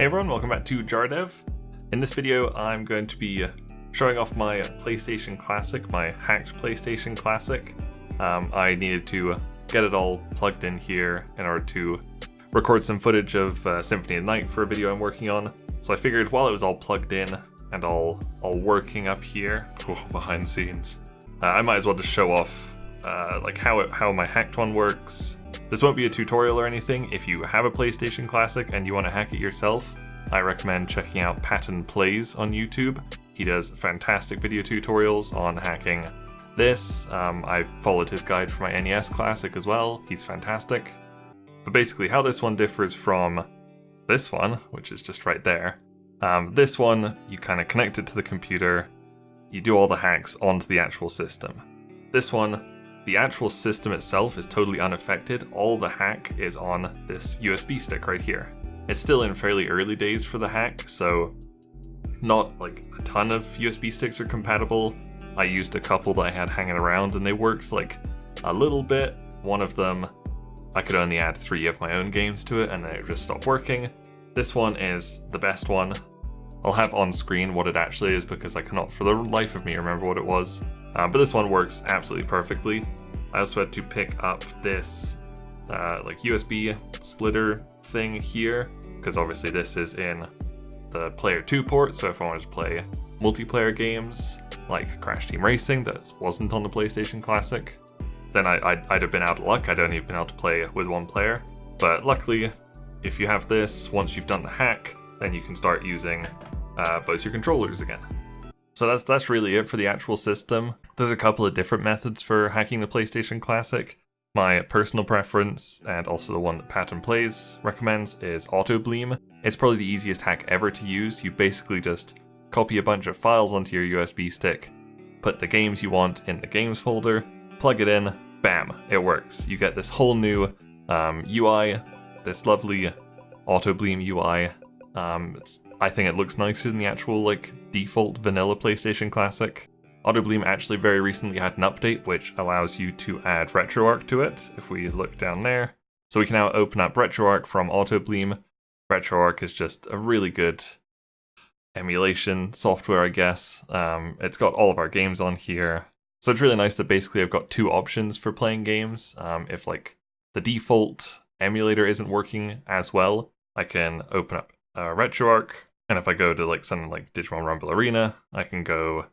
Hey everyone, welcome back to JarDev. In this video, I'm going to be showing off my PlayStation Classic, my hacked PlayStation Classic. I needed to get it all plugged in here in order to record some footage of Symphony of the Night for a video I'm working on. So I figured while it was all plugged in and all working up here, behind the scenes, I might as well just show off like how my hacked one works. This won't be a tutorial or anything. If you have a PlayStation Classic and you want to hack it yourself, I recommend checking out Patton Plays on YouTube. He does fantastic video tutorials on hacking this. I followed his guide for my NES Classic as well. He's fantastic. But basically how this one differs from this one, which is just right there, this one, you kind of connect it to the computer, you do all the hacks onto the actual system. This one, the actual system itself is totally unaffected. All the hack is on this USB stick right here. It's still in fairly early days for the hack, so not like a ton of USB sticks are compatible. I used a couple that I had hanging around and they worked like a little bit. One of them, I could only add 3 of my own games to it and then it just stopped working. This one is the best one. I'll have on screen what it actually is because I cannot for the life of me remember what it was. But this one works absolutely perfectly. I also had to pick up this like USB splitter thing here, because obviously this is in the Player 2 port, so if I wanted to play multiplayer games like Crash Team Racing that wasn't on the PlayStation Classic, then I'd have been out of luck. I'd only have been able to play with one player. But luckily, if you have this, once you've done the hack, then you can start using both your controllers again. So that's really it for the actual system. There's a couple of different methods for hacking the PlayStation Classic. My personal preference, and also the one that Patton Plays recommends, is Autobleem. It's probably the easiest hack ever to use. You basically just copy a bunch of files onto your USB stick, put the games you want in the games folder, plug it in, bam, it works. You get this whole new UI, this lovely Autobleem UI. I think it looks nicer than the actual like default vanilla PlayStation Classic. Autobleem actually very recently had an update which allows you to add Retroarch to it, if we look down there. So we can now open up Retroarch from Autobleem. Retroarch is just a really good emulation software, I guess. It's got all of our games on here. So it's really nice that basically I've got 2 options for playing games. If like the default emulator isn't working as well, I can open up Retroarch, and if I go to like something like Digimon Rumble Arena, I can go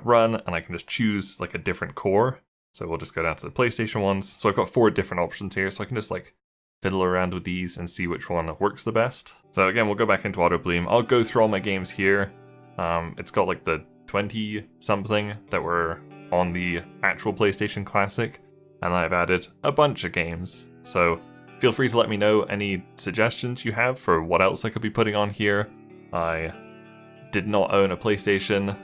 run, and I can just choose like a different core. So we'll just go down to the PlayStation ones. So I've got 4 different options here, so I can just like fiddle around with these and see which one works the best. So again, we'll go back into Autobleem. I'll go through all my games here. It's got like the 20 something that were on the actual PlayStation Classic, and I've added a bunch of games. So feel free to let me know any suggestions you have for what else I could be putting on here. I did not own a PlayStation.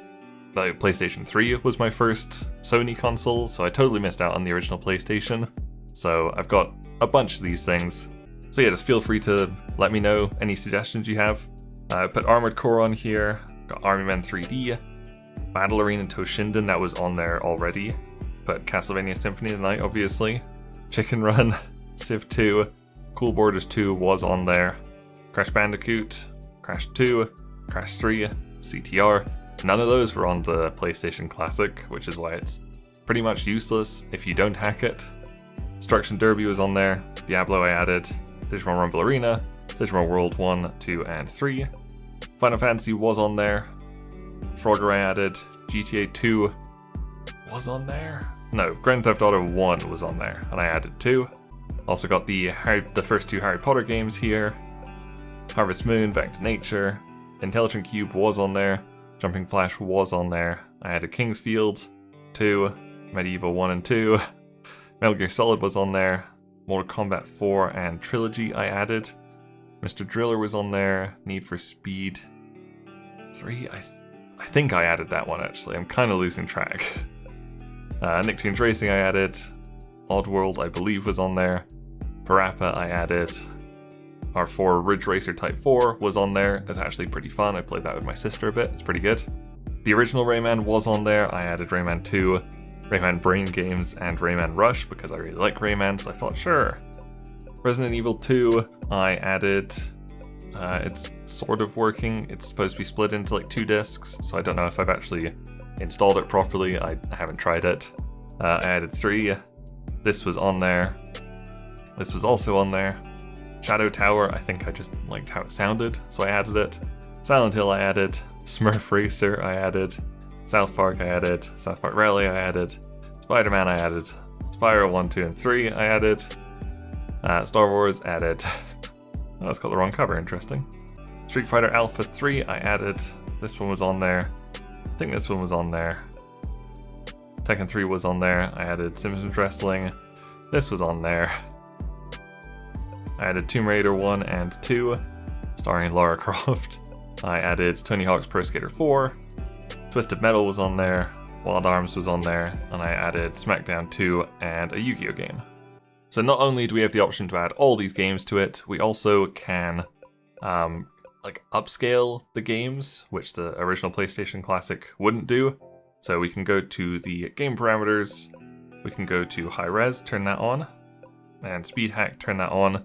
The PlayStation 3 was my first Sony console, so I totally missed out on the original PlayStation. So I've got a bunch of these things. So yeah, just feel free to let me know any suggestions you have. I put Armored Core on here, got Army Men 3D, Battle Arena Toshinden, that was on there already. Put Castlevania Symphony of the Night, obviously. Chicken Run, Civ 2, Cool Borders 2 was on there. Crash Bandicoot, Crash 2, Crash 3, CTR. None of those were on the PlayStation Classic, which is why it's pretty much useless if you don't hack it. Destruction Derby was on there, Diablo I added, Digimon Rumble Arena, Digimon World 1, 2, and 3. Final Fantasy was on there, Frogger I added, GTA 2 was on there? No, Grand Theft Auto 1 was on there, and I added 2. Also got the first 2 Harry Potter games here, Harvest Moon, Back to Nature, Intelligent Cube was on there, Jumping Flash was on there, I added Kingsfield 2, Medieval 1 and 2, Metal Gear Solid was on there, Mortal Kombat 4 and Trilogy I added, Mr. Driller was on there, Need for Speed 3, I think I added that one actually, I'm kind of losing track. Nicktoons Racing I added, Oddworld I believe was on there, Parappa I added, R4 Ridge Racer Type 4 was on there. It's actually pretty fun. I played that with my sister a bit. It's pretty good. The original Rayman was on there. I added Rayman 2, Rayman Brain Games, and Rayman Rush because I really like Rayman, so I thought, sure. Resident Evil 2, I added It's sort of working. It's supposed to be split into like 2 discs, so I don't know if I've actually installed it properly. I haven't tried it. I added 3. This was on there. This was also on there. Shadow Tower, I think I just liked how it sounded, so I added it. Silent Hill I added. Smurf Racer I added. South Park I added. South Park Rally I added. Spider-Man I added. Spyro 1, 2, and 3 I added. Star Wars added. Oh, that's got the wrong cover, interesting. Street Fighter Alpha 3 I added. This one was on there. I think this one was on there. Tekken 3 was on there. I added Simpsons Wrestling. This was on there. I added Tomb Raider 1 and 2, starring Lara Croft. I added Tony Hawk's Pro Skater 4. Twisted Metal was on there. Wild Arms was on there. And I added SmackDown 2 and a Yu-Gi-Oh game. So not only do we have the option to add all these games to it, we also can like upscale the games, which the original PlayStation Classic wouldn't do. So we can go to the game parameters, we can go to high res, turn that on, and speed hack, turn that on.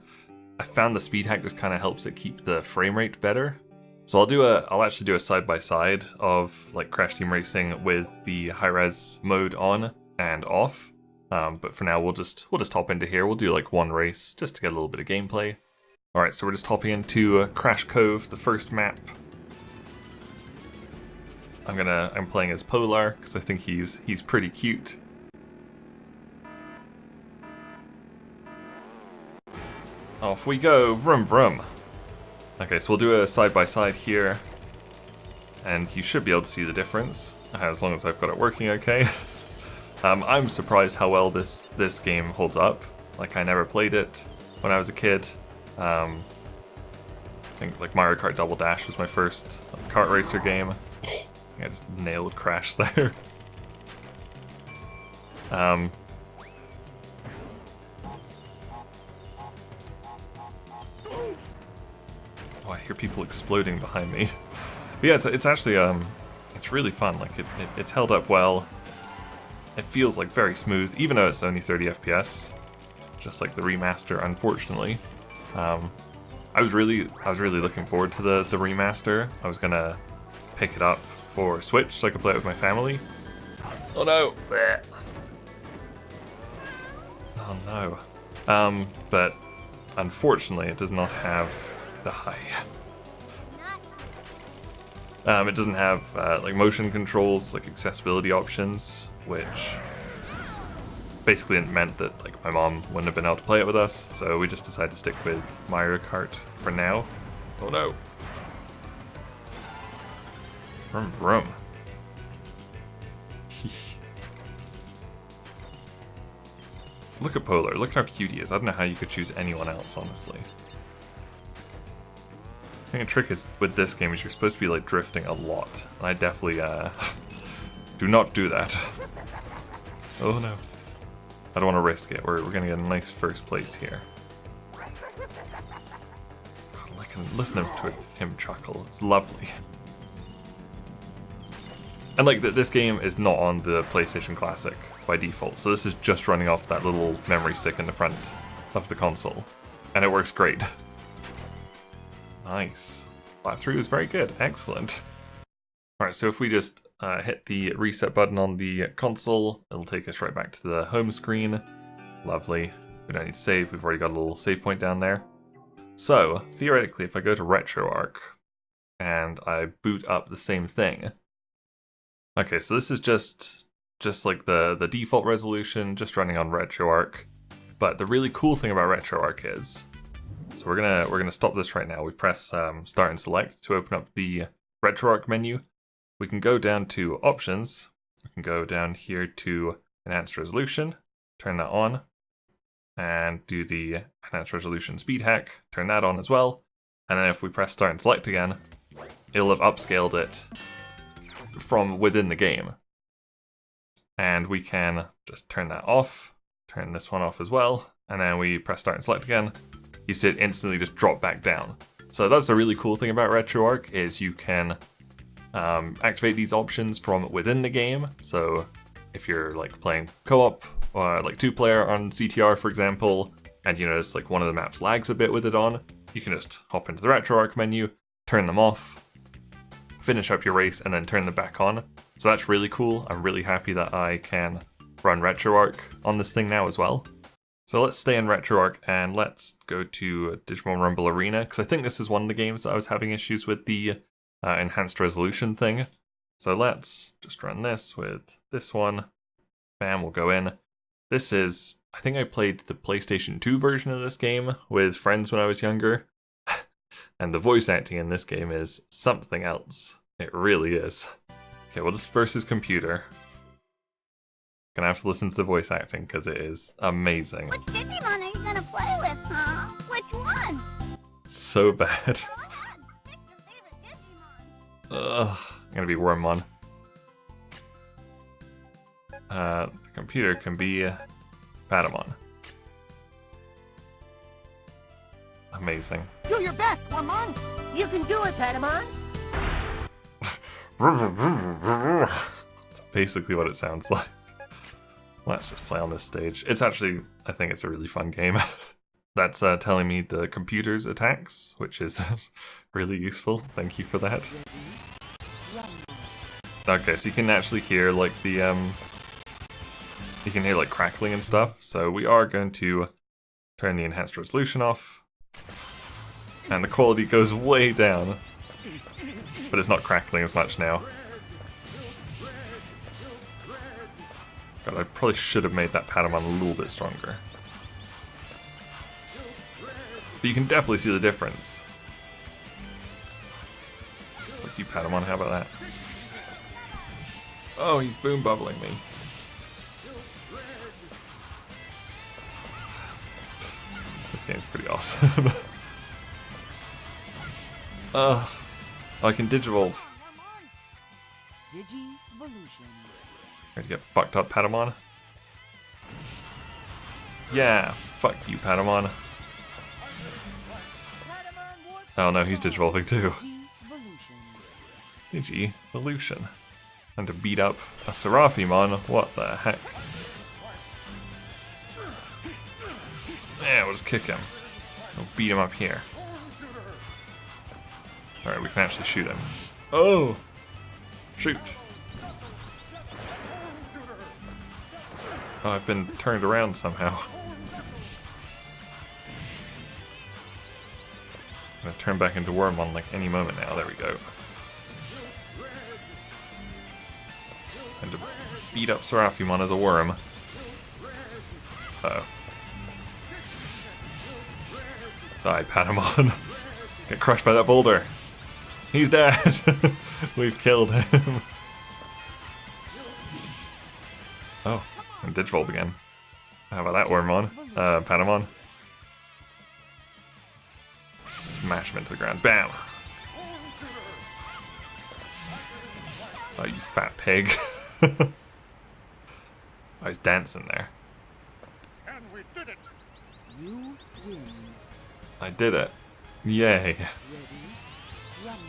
I found the speed hack just kind of helps it keep the frame rate better. So I'll actually do a side-by-side of like Crash Team Racing with the high res mode on and off. But for now we'll just hop into here. We'll do like 1 race just to get a little bit of gameplay. Alright, so we're just hopping into Crash Cove, the first map. I'm playing as Polar because I think he's pretty cute. Off we go, vroom vroom. Okay, so we'll do a side-by-side here, and you should be able to see the difference, as long as I've got it working okay. I'm surprised how well this game holds up. Like, I never played it when I was a kid. I think like Mario Kart Double Dash was my first kart racer game. I just nailed Crash there. Oh, I hear people exploding behind me. But yeah, it's actually it's really fun. Like it's held up well. It feels like very smooth, even though it's only 30 FPS. Just like the remaster, unfortunately. I was really looking forward to the remaster. I was gonna pick it up for Switch so I could play it with my family. Oh no! Blech. Oh no. But unfortunately it does not have the high. It doesn't have like motion controls, like accessibility options, which basically meant that like my mom wouldn't have been able to play it with us, so we just decided to stick with Mario Kart for now. Oh no. Vroom vroom. Look at Polar, look how cute he is. I don't know how you could choose anyone else, honestly. I think a trick is with this game is you're supposed to be like drifting a lot, and I definitely do not do that. Oh no. I don't want to risk it. We're gonna get a nice first place here. God, listen to him chuckle. It's lovely. And like this game is not on the PlayStation Classic by default, so this is just running off that little memory stick in the front of the console, and it works great. Nice. Lap 3 was very good. Excellent. Alright, so if we just hit the reset button on the console, it'll take us right back to the home screen. Lovely. We don't need to save, we've already got a little save point down there. So, theoretically, if I go to Retroarch and I boot up the same thing. Okay, so this is just like the default resolution, just running on Retroarch. But the really cool thing about Retroarch is, so we're gonna stop this right now. We press start and select to open up the Retroarch menu. We can go down to options. We can go down here to enhanced resolution, turn that on, and do the enhanced resolution speed hack, turn that on as well. And then if we press start and select again, it'll have upscaled it from within the game. And we can just turn that off, turn this one off as well, and then we press start and select again. You see it instantly just drop back down. So that's the really cool thing about Retroarch, is you can activate these options from within the game. So if you're like playing co-op or like 2-player on CTR, for example, and you notice like one of the maps lags a bit with it on, you can just hop into the Retroarch menu, turn them off, finish up your race, and then turn them back on. So that's really cool. I'm really happy that I can run Retroarch on this thing now as well. So let's stay in Retroarch and let's go to Digimon Rumble Arena, because I think this is one of the games that I was having issues with the enhanced resolution thing. So let's just run this with this one. Bam, we'll go in. This is, I think I played the PlayStation 2 version of this game with friends when I was younger. And the voice acting in this game is something else. It really is. Okay, well, this versus computer. Gonna have to listen to the voice acting because it is amazing. Which Digimon are you gonna play with, huh? Which one? So bad. Go ahead, pick your favorite Digimon. Ugh, I'm gonna be Wormmon. The computer can be Patamon. Amazing. Do your best, Wormmon. You can do it, Patamon. That's basically what it sounds like. Let's just play on this stage. It's actually, I think it's a really fun game. That's telling me the computer's attacks, which is really useful. Thank you for that. Okay, so you can actually hear like the you can hear like crackling and stuff. So we are going to turn the enhanced resolution off, and the quality goes way down, but it's not crackling as much now. God, I probably should have made that Patamon a little bit stronger. But you can definitely see the difference. Fuck you, Patamon, how about that? Oh, he's boom bubbling me. This game's pretty awesome. I can Digivolve. Ready to get fucked up, Patamon? Yeah, fuck you, Patamon. Oh no, he's Digivolving too. Digivolution. And to beat up a Seraphimon, what the heck? Yeah, we'll just kick him. We'll beat him up here. Alright, we can actually shoot him. Oh! Shoot! Oh, I've been turned around somehow. I'm gonna turn back into Wormmon like any moment now. There we go. And to beat up Seraphimon as a worm. Uh-oh. Die, Patamon. Get crushed by that boulder. He's dead! We've killed him. Oh, and Digivolve again. How about that, Wormmon? Patamon. Smash him into the ground. Bam! Oh, you fat pig. Oh, he's dancing there. And we did it. You win. I did it. Yay.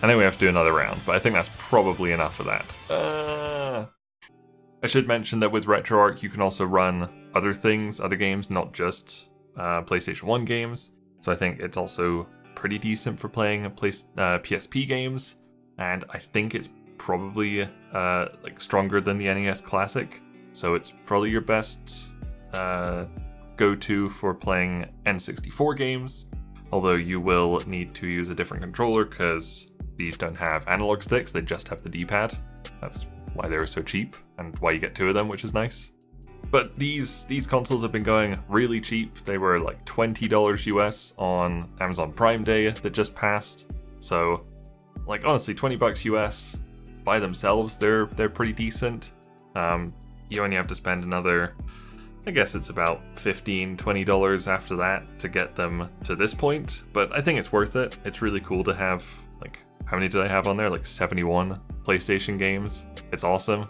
I think we have to do another round, but I think that's probably enough of that. I should mention that with Retroarch you can also run other things, other games, not just PlayStation 1 games. So I think it's also pretty decent for playing PSP games, and I think it's probably like stronger than the NES Classic. So it's probably your best go-to for playing N64 games, although you will need to use a different controller because these don't have analog sticks, they just have the D-pad. That's why they were so cheap, and why you get two of them, which is nice. But these consoles have been going really cheap. They were like $20 US on Amazon Prime Day that just passed. So, like honestly, $20 US by themselves, they're pretty decent. You only have to spend another, I guess it's about $15, $20 after that to get them to this point. But I think it's worth it. It's really cool to have, like, how many did I have on there? Like 71 PlayStation games. It's awesome.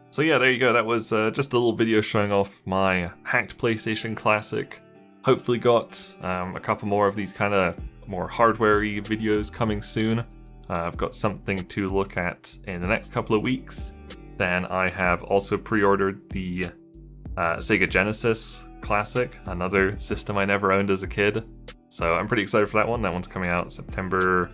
So yeah, there you go. That was just a little video showing off my hacked PlayStation Classic. Hopefully got a couple more of these kind of more hardware-y videos coming soon. I've got something to look at in the next couple of weeks. Then I have also pre-ordered the Sega Genesis Classic, another system I never owned as a kid. So I'm pretty excited for that one. That one's coming out September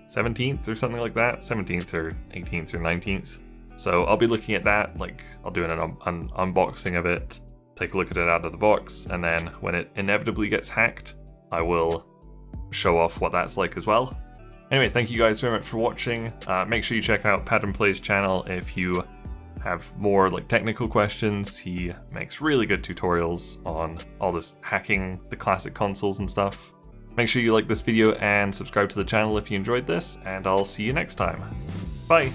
17th or something like that. 17th or 18th or 19th. So I'll be looking at that, like I'll do an unboxing of it, take a look at it out of the box, and then when it inevitably gets hacked, I will show off what that's like as well. Anyway, thank you guys very much for watching. Make sure you check out Padden Play's channel if you have more like technical questions. He makes really good tutorials on all this hacking the classic consoles and stuff. Make sure you like this video and subscribe to the channel if you enjoyed this, and I'll see you next time. Bye!